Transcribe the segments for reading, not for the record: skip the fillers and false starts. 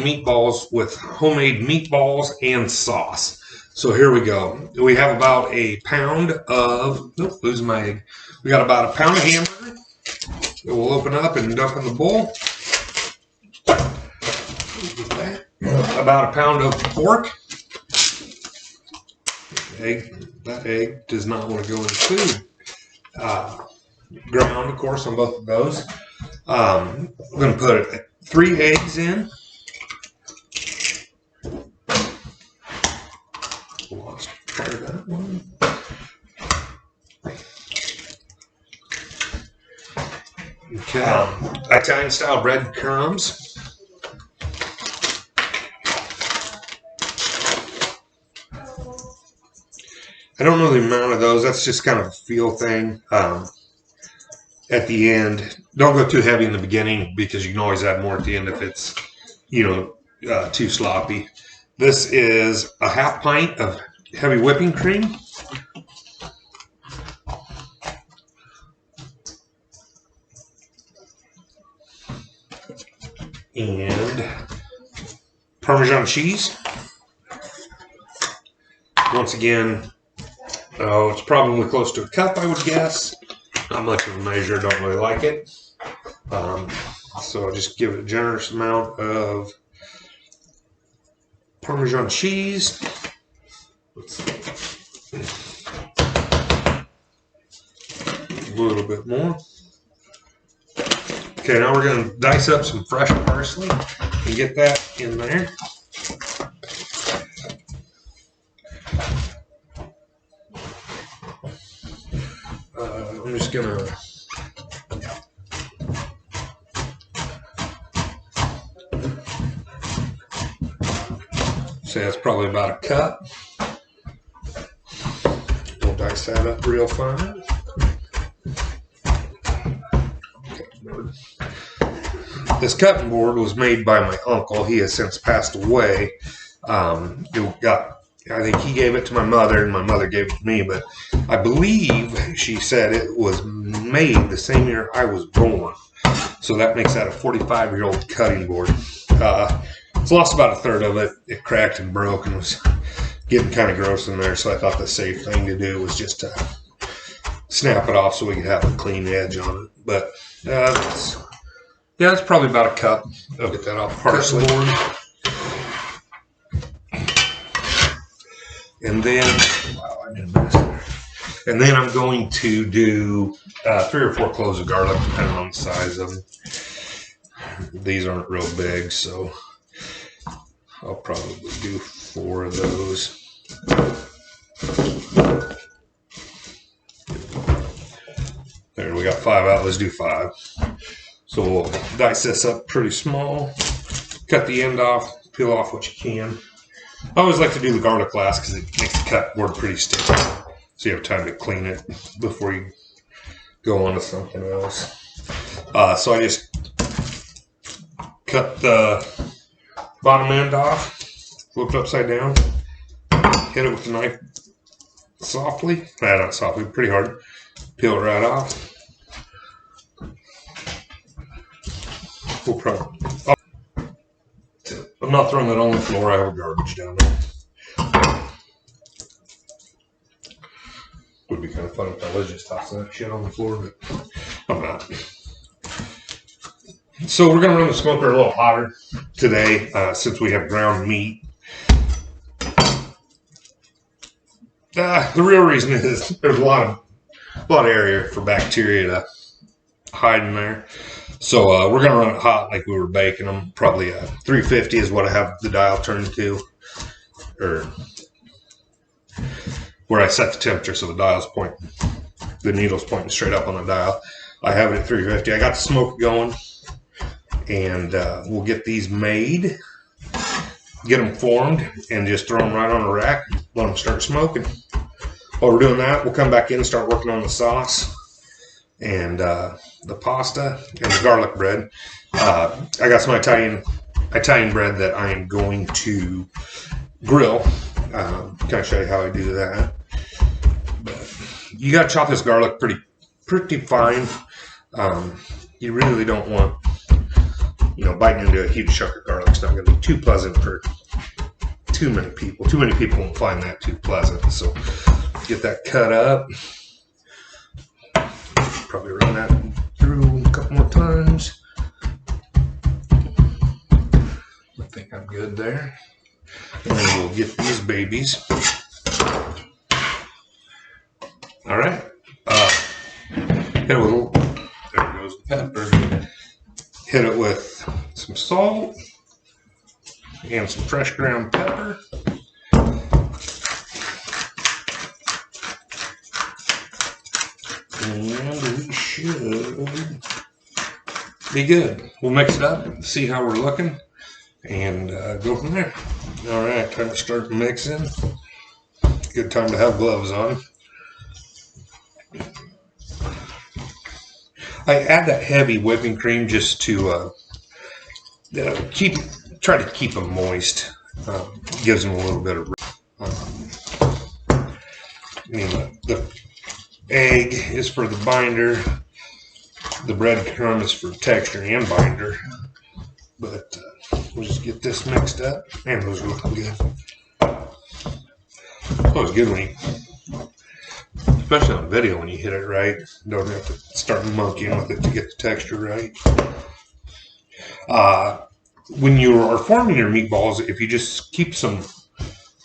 meatballs with homemade meatballs and sauce. So here we go. We have about a pound of, nope, losing my egg. We got about a pound of hamburger that we'll open up and dump in the bowl. About a pound of pork. That egg does not want to go in food. Ground, of course, on both of those. I'm going to put 3 eggs in. Lost part of that one. Okay. Italian style breadcrumbs. I don't know the amount of those. That's just kind of a feel thing. At the end, don't go too heavy in the beginning because you can always add more at the end if it's, too sloppy. This is a half pint of heavy whipping cream. And Parmesan cheese. Once again, it's probably close to a cup, I would guess. Not much of a measure, don't really like it. So I'll just give it a generous amount of Parmesan cheese. A little bit more. Okay, now we're going to dice up some fresh parsley and get that in there. I'm just going to say that's probably about a cup. We'll dice that up real fine. This cutting board was made by my uncle. He has since passed away. I think he gave it to my mother, and my mother gave it to me, but I believe she said it was made the same year I was born. So that makes that a 45-year-old cutting board. It's lost about a third of it. It cracked and broke and was getting kind of gross in there, so I thought the safe thing to do was just to snap it off so we could have a clean edge on it. But it's probably about a cup. I'll get that off parsley board. And then, and then I'm going to do 3 or 4 cloves of garlic, depending on the size of them. These aren't real big, so I'll probably do 4 of those. There, we got 5 out. Let's do 5. So we'll dice this up pretty small. Cut the end off. Peel off what you can. I always like to do the garlic last because it makes the cut board pretty sticky. So you have time to clean it before you go on to something else. So I just cut the bottom end off, flip it upside down, hit it with the knife softly. Not softly, pretty hard. Peel it right off. We'll probably... I'm not throwing that on the floor. I have garbage down there. Would be kind of fun if I was just tossing that shit on the floor, but I'm not. So we're going to run the smoker a little hotter today since we have ground meat. The real reason is there's a lot of area for bacteria to hide in there. So we're going to run it hot like we were baking them. Probably 350 is what I have the dial turned to, or where I set the temperature so the dial's pointing, the needle's pointing straight up on the dial. I have it at 350. I got the smoke going, and we'll get these made, get them formed, and just throw them right on a rack, let them start smoking. While we're doing that, we'll come back in and start working on the sauce and the pasta and the garlic bread. I got some Italian bread that I am going to grill. Kind of show you how I do that. But you got to chop this garlic pretty fine. You really don't want You know, biting into a huge chunk of garlic is not going to be too pleasant for too many people. Too many people won't find that too pleasant. So get that cut up. Probably run that through a couple more times. I think I'm good there. And then we'll get these babies. All right. Hit it with there goes the pepper. Hit it with some salt and some fresh ground pepper. And we should be good. We'll mix it up, see how we're looking, and go from there. All right, time to start mixing. Good time to have gloves on. I add that heavy whipping cream just to try to keep them moist. Gives them a little bit of. The egg is for the binder. The breadcrumb is for texture and binder. But we'll just get this mixed up. Man, those are looking good. It's always good when you, especially on video, when you hit it right. Don't have to start monkeying with it to get the texture right. When you are forming your meatballs, if you just keep some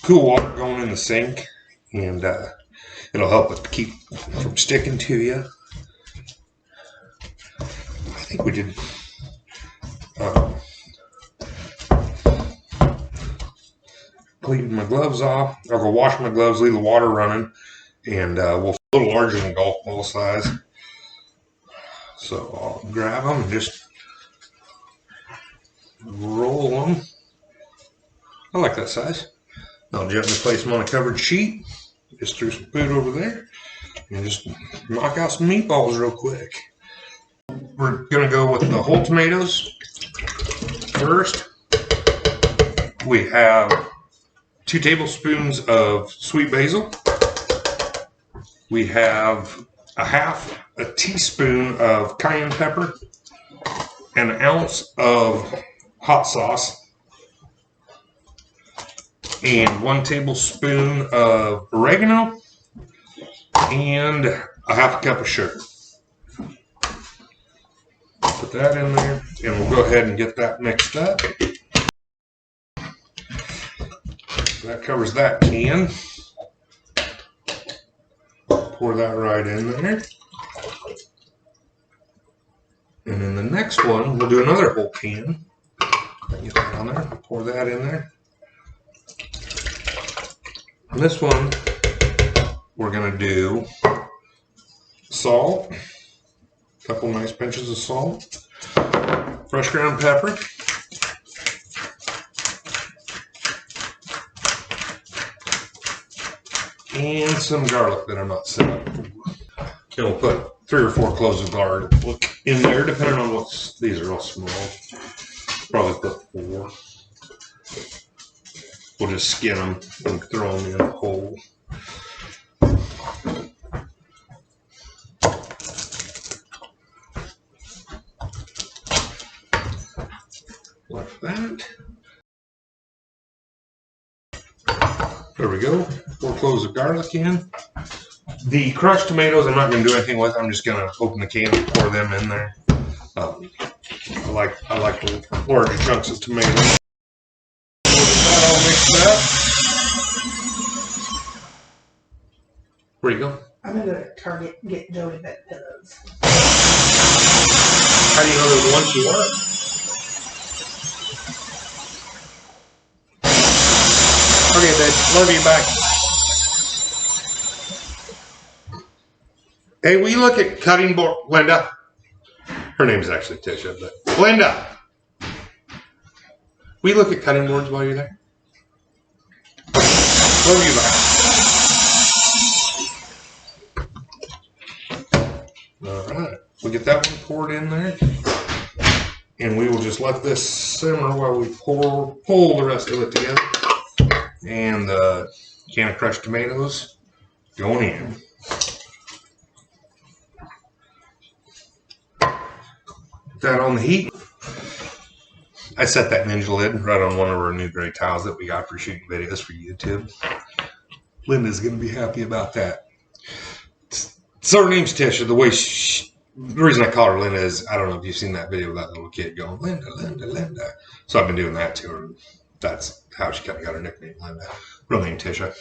cool water going in the sink, and it'll help it keep from sticking to you. I think we did. Clean my gloves off. I'll go wash my gloves, leave the water running, and we'll a little larger than golf ball size. So I'll grab them and just roll them. I like that size. I'll gently place them on a covered sheet. Just threw some food over there and just knock out some meatballs real quick. We're gonna go with the whole tomatoes first. We have 2 tablespoons of sweet basil. We have a half a teaspoon of cayenne pepper, an ounce of hot sauce, and 1 tablespoon of oregano, and a half a cup of sugar. Put that in there, and we'll go ahead and get that mixed up. That covers that can. Pour that right in there. And then the next one, we'll do another whole can. Get that on there, pour that in there. And this one, we're gonna do salt, a couple nice pinches of salt, fresh ground pepper, and some garlic that I'm not set up for. And we'll put 3 or 4 cloves of garlic in there, depending on what's, these are all small. Probably put 4. We'll just skin them and throw them in a hole. Like that. There we go. 4 cloves of garlic in. The crushed tomatoes, I'm not going to do anything with. I'm just going to open the can and pour them in there. I like the larger chunks of tomatoes. That all mixed up. Where you go? I'm gonna go to Target and get Joey bed pillows. How do you know they're the ones you want? Okay, babe. Love you. Bye. Hey, will you look at cutting board, Linda? Her name's actually Tisha, but Linda, will you look at cutting boards while you're there? Love you. Bye. All right, we'll get that one poured in there, and we will just let this simmer while we pull the rest of it together. And the can of crushed tomatoes going in. Put that on the heat. I set that Ninja lid right on one of our new gray tiles that we got for shooting videos for YouTube. Linda's going to be happy about that. So her name's Tisha. The reason I call her Linda is, I don't know if you've seen that video of that little kid going, Linda, Linda, Linda. So I've been doing that to her. That's how she kind of got her nickname, Linda. Real name, Tisha.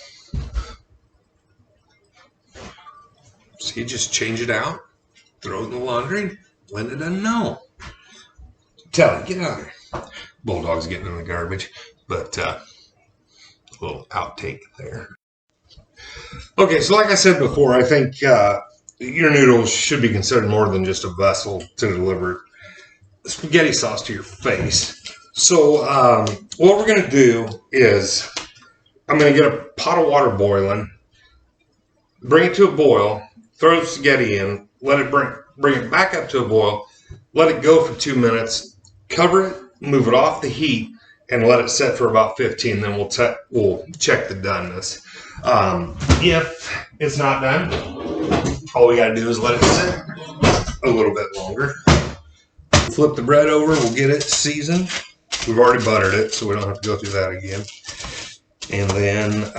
So you just change it out, throw it in the laundry. Linda doesn't know. Tell her, get out of there. Bulldog's getting in the garbage, but a little outtake there. Okay, so like I said before, I think your noodles should be considered more than just a vessel to deliver spaghetti sauce to your face. So what we're going to do is I'm going to get a pot of water boiling, bring it to a boil, throw the spaghetti in, let it bring it back up to a boil, let it go for 2 minutes, cover it, move it off the heat, and let it set for about 15. Then we'll check the doneness. If it's not done, all we got to do is let it sit a little bit longer. Flip the bread over, we'll get it seasoned. We've already buttered it, so we don't have to go through that again. And then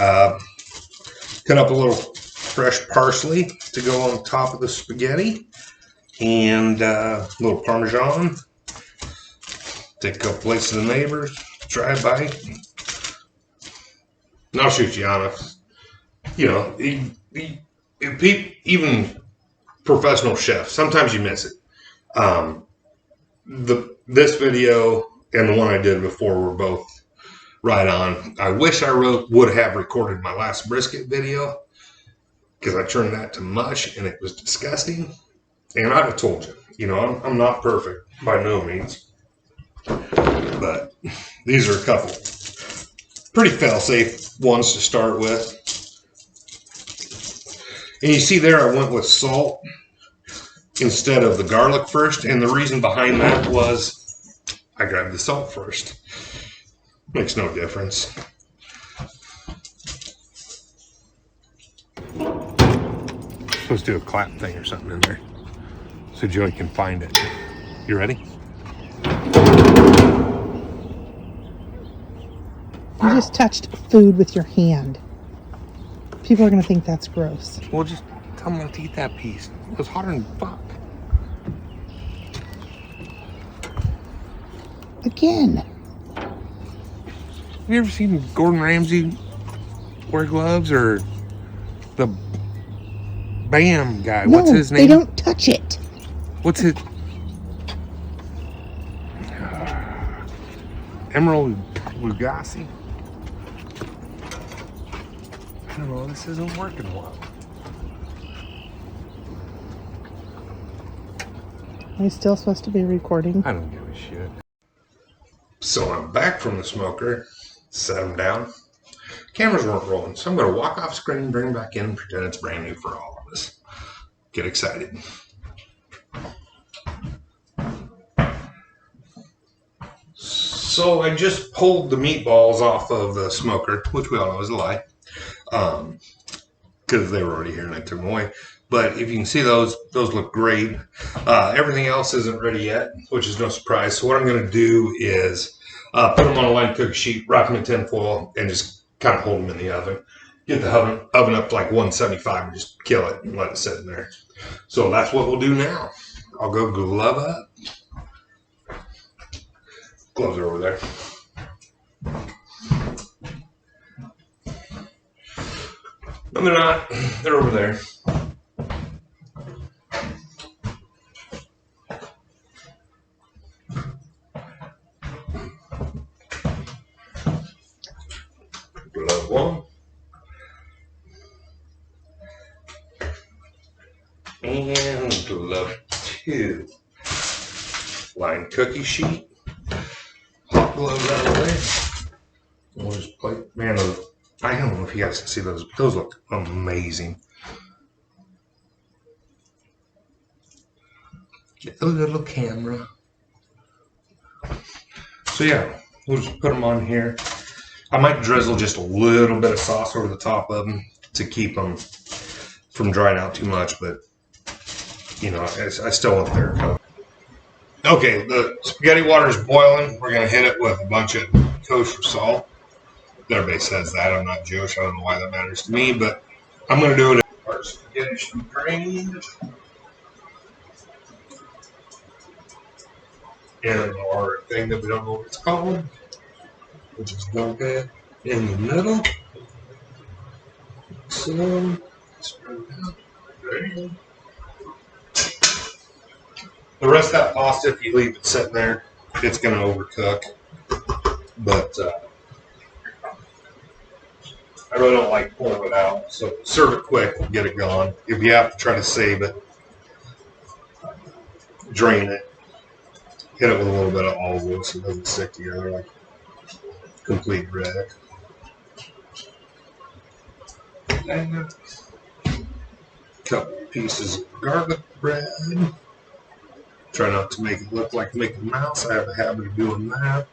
cut up a little fresh parsley to go on top of the spaghetti, and a little Parmesan. Take a couple plates to the neighbors, try a bite. And I'll shoot you honest. You know, even professional chefs, sometimes you miss it. This video and the one I did before were both right on. I wish I would have recorded my last brisket video, because I turned that to mush and it was disgusting. And I'd have told you, you know, I'm not perfect by no means. But these are a couple pretty fail-safe ones to start with. And you see there I went with salt instead of the garlic first. And the reason behind that was I grabbed the salt first. Makes no difference. Let's do a clap thing or something in there so Joey can find it. You ready? You just touched food with your hand. People are going to think that's gross. Well, just tell them not to eat that piece. It was hotter than fuck. Again. Have you ever seen Gordon Ramsay wear gloves, or the Bam guy? No, what's his name? They don't touch it. What's his? Emerald Lagasse? I don't know, this isn't working well. Are you still supposed to be recording? I don't give a shit. So I'm back from the smoker, set them down. Cameras weren't rolling, so I'm going to walk off screen, bring them back in, and pretend it's brand new for all of us. Get excited. So I just pulled the meatballs off of the smoker, which we all know is a lie, because they were already here and I took them away. But if you can see those look great. Everything else isn't ready yet, which is no surprise. So what I'm going to do is put them on a line cook sheet, wrap them in tin foil, and just kind of hold them in the oven. Get the oven up to like 175 and just kill it and let it sit in there. So that's what we'll do now. I'll go glove up. Gloves are over there. No, they're not. They're over there. Glove one. And glove two. Line cookie sheet. Hot gloves out of the way. We'll just play. Man, I don't know if you guys can see those. Those look amazing. Get the little camera. So yeah, we'll just put them on here. I might drizzle just a little bit of sauce over the top of them to keep them from drying out too much, but you know, I still want their color. Okay, the spaghetti water is boiling. We're going to hit it with a bunch of kosher salt. Everybody says that. I'm not Jewish. I don't know why that matters to me, but I'm going to do it. Our spaghetti should be drained. And our thing that we don't know what it's called, which is dumped in the middle. So, spread it out. There. The rest of that pasta, if you leave it sitting there, it's going to overcook. But I really don't like pulling it out. So serve it quick and get it gone. If you have to try to save it, drain it. Hit it with a little bit of olive oil so it doesn't stick together like complete wreck. And a couple pieces of garlic bread. Try not to make it look like Mickey Mouse. I have a habit of doing that.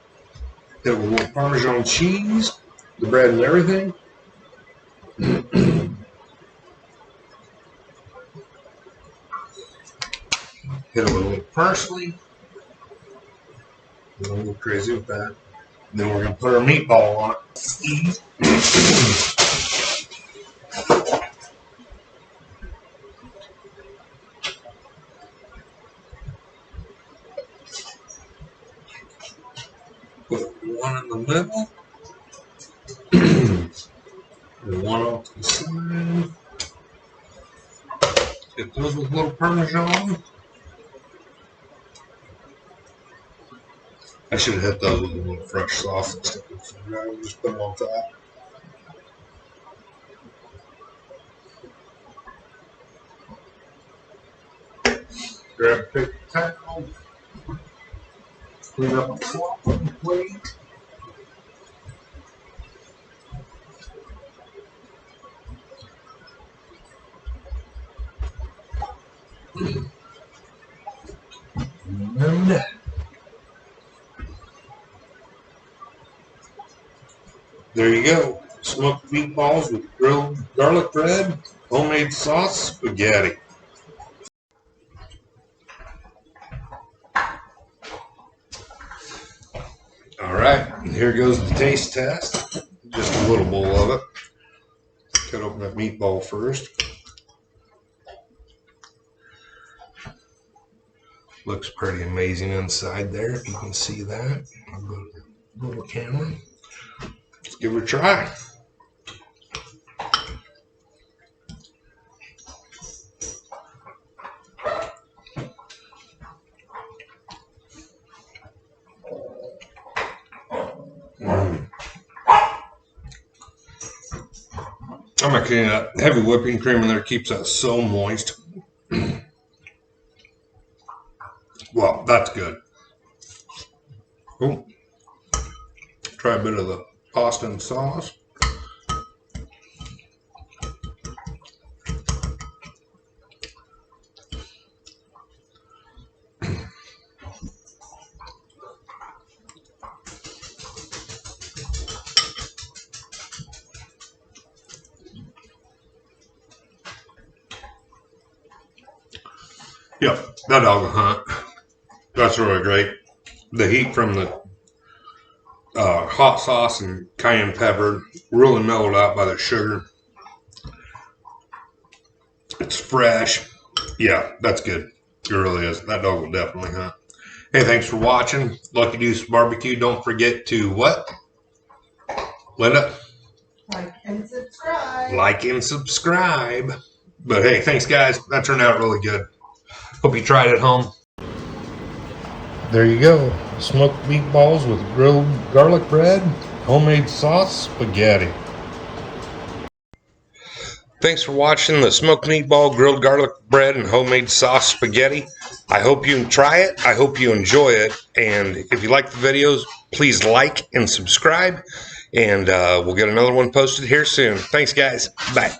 Hit it with a little Parmesan cheese, the bread and everything. Hit it with a little parsley. A little crazy with that. And then we're going to put our meatball on it. Put one in the middle. And one off to the side. Hit those with a little Parmesan. I should have hit those with a little fresh sauce instead of just put them on top. Grab a paper towel. Clean up a slop on the plate. And there you go. Smoked meatballs with grilled garlic bread, homemade sauce, spaghetti. All right, here goes the taste test. Just a little bowl of it. Cut open that meatball first. Looks pretty amazing inside there, if you can see that. I'll go to the little camera. Let's give it a try. I'm not kidding. That heavy whipping cream in there keeps that so moist. Well, that's good. Ooh. Try a bit of the pasta and sauce. Yep, that dog will hunt. That's really great. The heat from the hot sauce and cayenne pepper really mellowed out by the sugar. It's fresh. Yeah, that's good. It really is. That dog will definitely hunt. Hey, thanks for watching. Lucky Deuce Barbecue. Don't forget to what? Linda? Like and subscribe. Like and subscribe. But hey, thanks guys. That turned out really good. Hope you tried it at home. There you go. Smoked meatballs with grilled garlic bread, homemade sauce, spaghetti. Thanks for watching the smoked meatball, grilled garlic bread, and homemade sauce spaghetti. I hope you try it. I hope you enjoy it. And if you like the videos, please like and subscribe. And we'll get another one posted here soon. Thanks, guys. Bye.